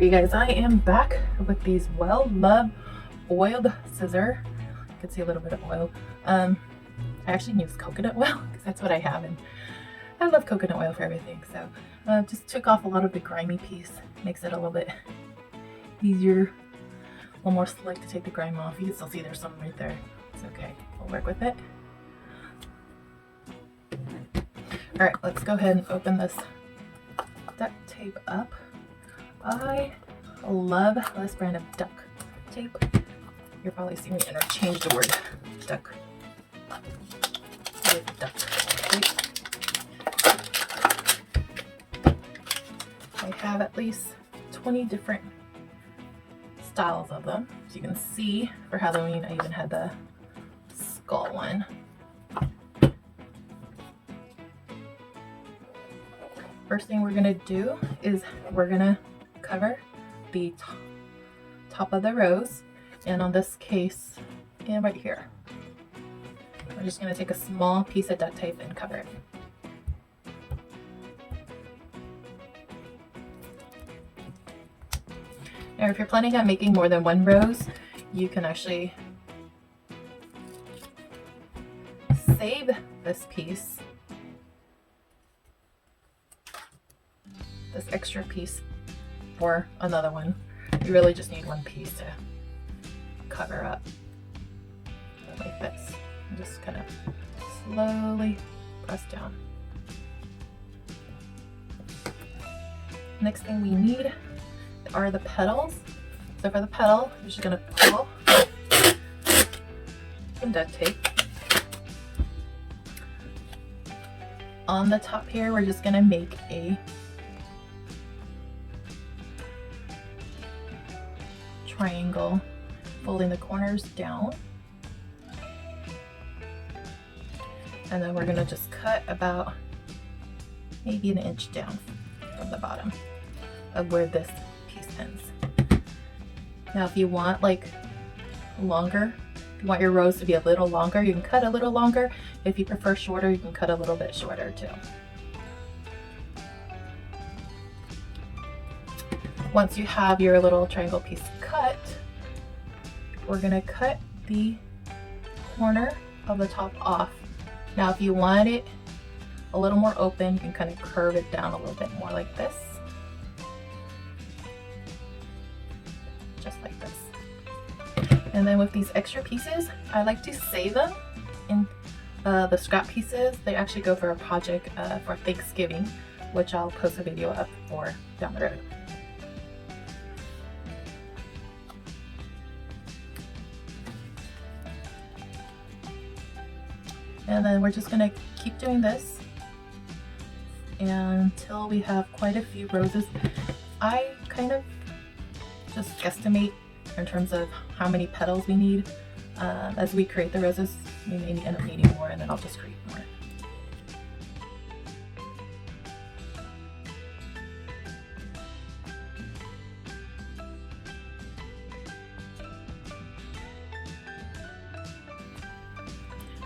Alrighty guys, I am back with these well-loved oiled scissor. You can see a little bit of oil. I actually use coconut oil because that's what I have, and I love coconut oil for everything. So just took off a lot of the grimy piece. Makes it a little bit easier, a little more slick to take the grime off. You can still see there's some right there. It's okay, we'll work with it. Alright, let's go ahead and open this duct tape up. I love this brand of duct tape. You're probably seeing me interchange the word duct with duct tape. I have at least 20 different styles of them. As you can see, for Halloween I even had the skull one. First thing we're gonna do is we're gonna cover the top of the rose, and on this case, and right here, we're just gonna take a small piece of duct tape and cover it. Now, if you're planning on making more than one rose, you can actually save this piece, this extra piece, for another one. You really just need one piece to cover up like this. And just kind of slowly press down. Next thing we need are the petals. So for the petal, you're just gonna pull some duct tape. On the top here, we're just gonna make a triangle, folding the corners down, and then we're gonna just cut about maybe an inch down from the bottom of where this piece ends. Now if you want like longer, if you want your rose to be a little longer, you can cut a little longer. If you prefer shorter, you can cut a little bit shorter too. Once you have your little triangle piece cut, we're gonna cut the corner of the top off. Now if you want it a little more open, you can kind of curve it down a little bit more like this. Just like this. And then with these extra pieces, I like to save them in the scrap pieces. They actually go for a project for Thanksgiving, which I'll post a video up for down the road. And then we're just gonna keep doing this until we have quite a few roses. I kind of just guesstimate in terms of how many petals we need. As we create the roses, we may end up needing more, and then I'll just create more.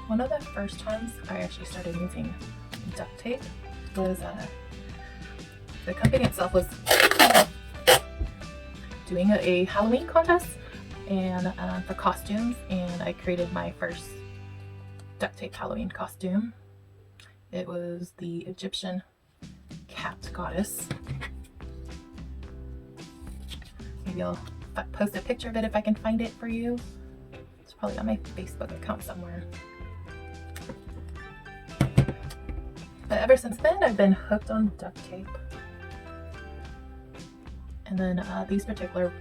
One of the first times I actually started using duct tape was the company itself was doing a Halloween contest and for costumes, and I created my first duct tape Halloween costume. It was the Egyptian cat goddess. Maybe I'll post a picture of it if I can find it for you. It's probably on my Facebook account somewhere. But ever since then, I've been hooked on duct tape. And then these particular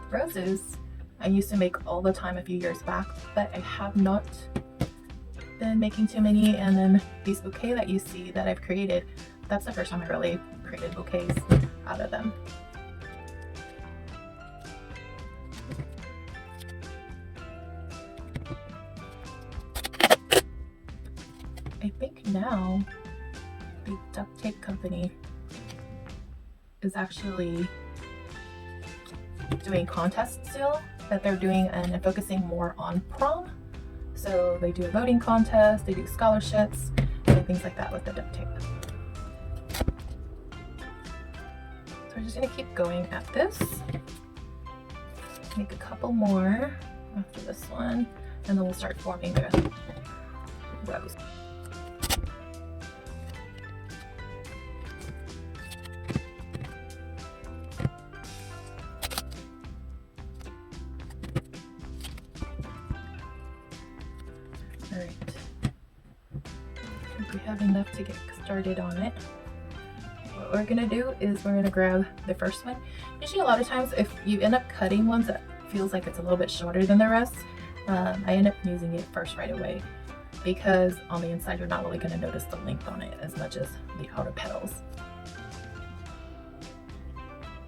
roses, I used to make all the time a few years back, but I have not been making too many. And then these bouquets that you see that I've created, that's the first time I really created bouquets out of them. I think now the duct tape company is actually doing contests still that they're doing and focusing more on prom. So they do a voting contest, they do scholarships, and things like that with the duct tape. So we're just gonna keep going at this. Make a couple more after this one, and then we'll start forming the rows. All right, I think we have enough to get started on it. What we're gonna do is we're gonna grab the first one. Usually a lot of times if you end up cutting ones that feels like it's a little bit shorter than the rest, I end up using it first right away, because on the inside you're not really gonna notice the length on it as much as the outer petals.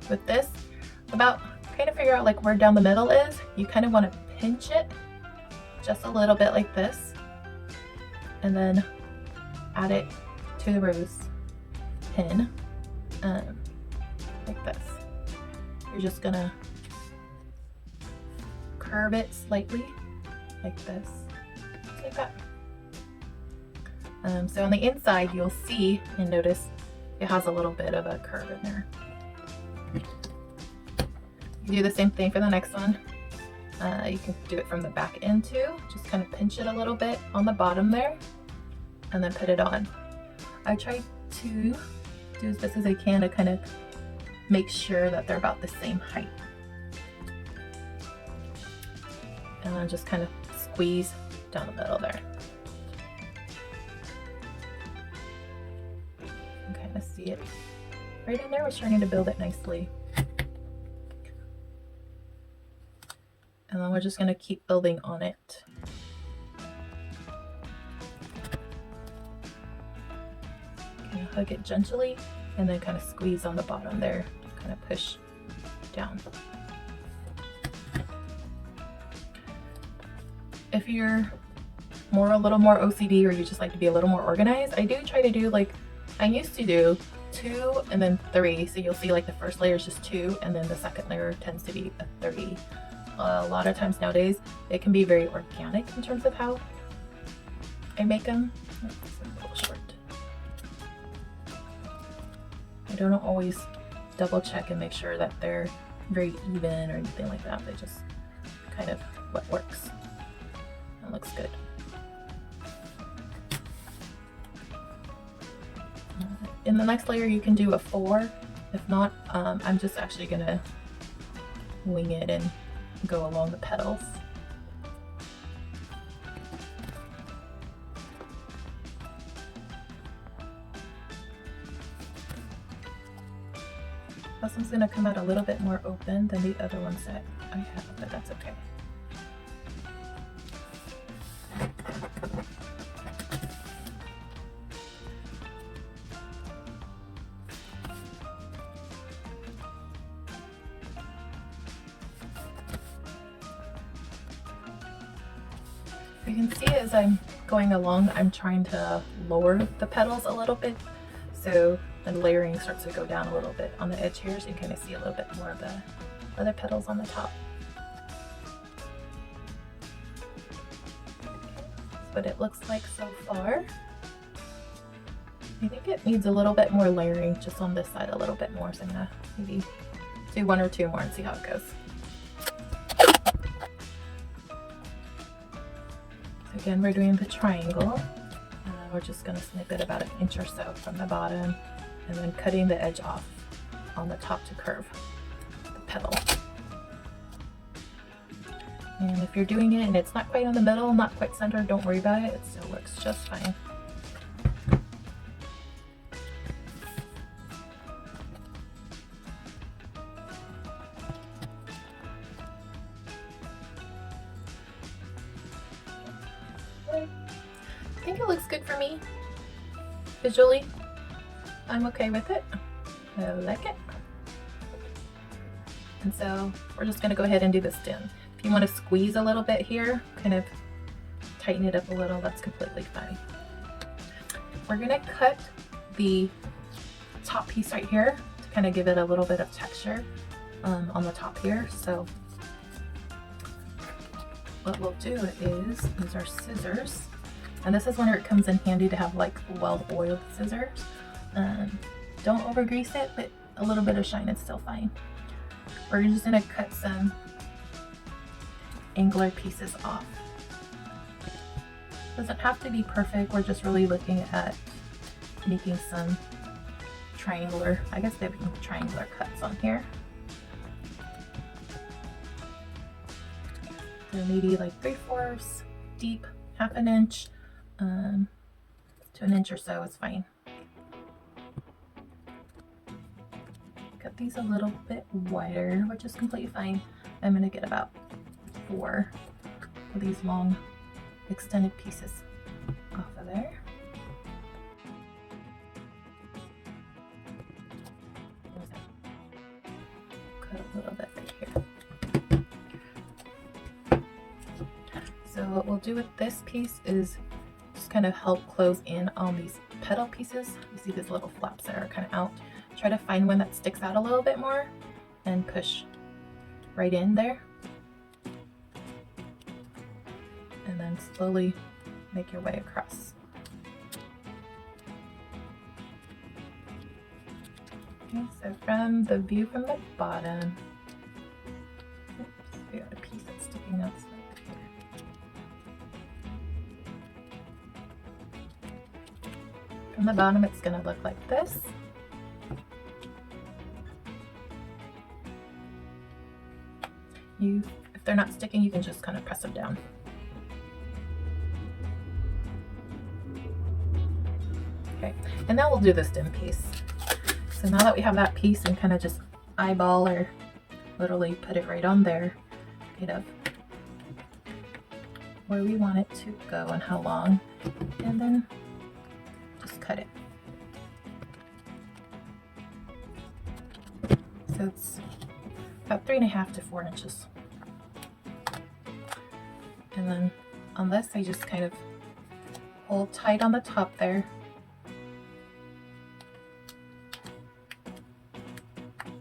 With this, about kind of figure out like where down the middle is. You kind of want to pinch it just a little bit like this, and then add it to the rose pin like this. You're just gonna curve it slightly like this, just like that. So on the inside you'll see and notice it has a little bit of a curve in there. You do the same thing for the next one. You can do it from the back end too. Just kind of pinch it a little bit on the bottom there and then put it on. I try to do as best as I can to kind of make sure that they're about the same height. And then just kind of squeeze down the middle there. You can kind of see it right in there. We're starting to build it nicely. And then we're just going to keep building on it. Kind of hug it gently and then kind of squeeze on the bottom there, kind of push down. If you're a little more OCD, or you just like to be a little more organized, I do try to do like, I used to do 2 and then 3. So you'll see like the first layer is just 2 and then the second layer tends to be a 3. A lot of times nowadays it can be very organic in terms of how I make them. That's a little short. I don't always double check and make sure that they're very even or anything like that. They just kind of what works. That looks good. In the next layer you can do a 4. If not, I'm just actually gonna wing it and go along the petals. This one's going to come out a little bit more open than the other ones that I have, but that's okay. You can see as I'm going along, I'm trying to lower the petals a little bit, so the layering starts to go down a little bit on the edge here, so you can kind of see a little bit more of the other petals on the top. That's what it looks like so far. I think it needs a little bit more layering just on this side a little bit more, so I'm gonna maybe do 1 or 2 more and see how it goes. Again, we're doing the triangle. We're just going to snip it about 1 inch or so from the bottom, and then cutting the edge off on the top to curve the petal. And if you're doing it and it's not quite on the middle, not quite centered, don't worry about it. It still works just fine. I think it looks good for me. Visually, I'm okay with it. I like it. And so we're just gonna go ahead and do the stem. If you want to squeeze a little bit here, kind of tighten it up a little, that's completely fine. We're gonna cut the top piece right here to kind of give it a little bit of texture on the top here. So what we'll do is use our scissors. And this is where it comes in handy to have like well-oiled scissors. Don't over grease it, but a little bit of shine is still fine. We're just gonna cut some angular pieces off. Doesn't have to be perfect. We're just really looking at making some triangular, I guess they've been triangular cuts on here. So maybe like 3/4 deep, 1/2 inch to 1 inch or so is fine. Cut these a little bit wider, which is completely fine. I'm gonna get about 4 of these long extended pieces off of there. Cut a little bit right here. So what we'll do with this piece is just kind of help close in on these petal pieces. You see these little flaps that are kind of out. Try to find one that sticks out a little bit more and push right in there. And then slowly make your way across. Okay, so from the view from the bottom, oops, we got a piece that's sticking out slightly here. From the bottom, it's going to look like this. If they're not sticking, you can just kind of press them down. Okay, and now we'll do the stem piece. So now that we have that piece, and kind of just eyeball or literally put it right on there, kind of where we want it to go and how long, and then just cut it. So it's about 3.5 to 4 inches. And then on this, I just kind of hold tight on the top there.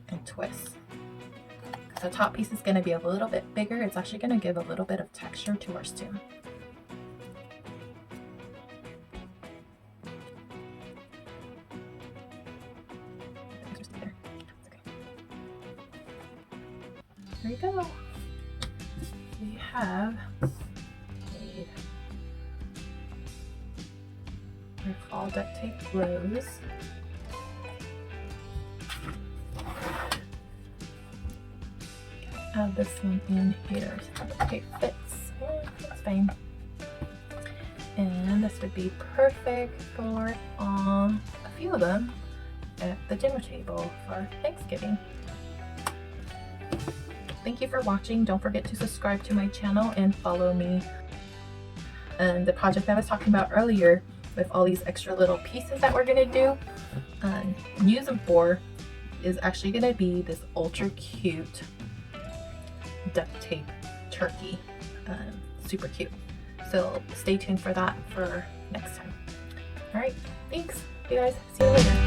And twist. The top piece is going to be a little bit bigger. It's actually going to give a little bit of texture to our stem. There you go. We have made our fall duct tape rose. Add this one in here. So the tape fits. That's fine. And this would be perfect for a few of them at the dinner table for Thanksgiving. Thank you for watching. Don't forget to subscribe to my channel and follow me. And the project I was talking about earlier with all these extra little pieces that we're going to do and use them for is actually going to be this ultra cute duct tape turkey. Super cute. So stay tuned for that for next time. All right, thanks. You guys, see you later.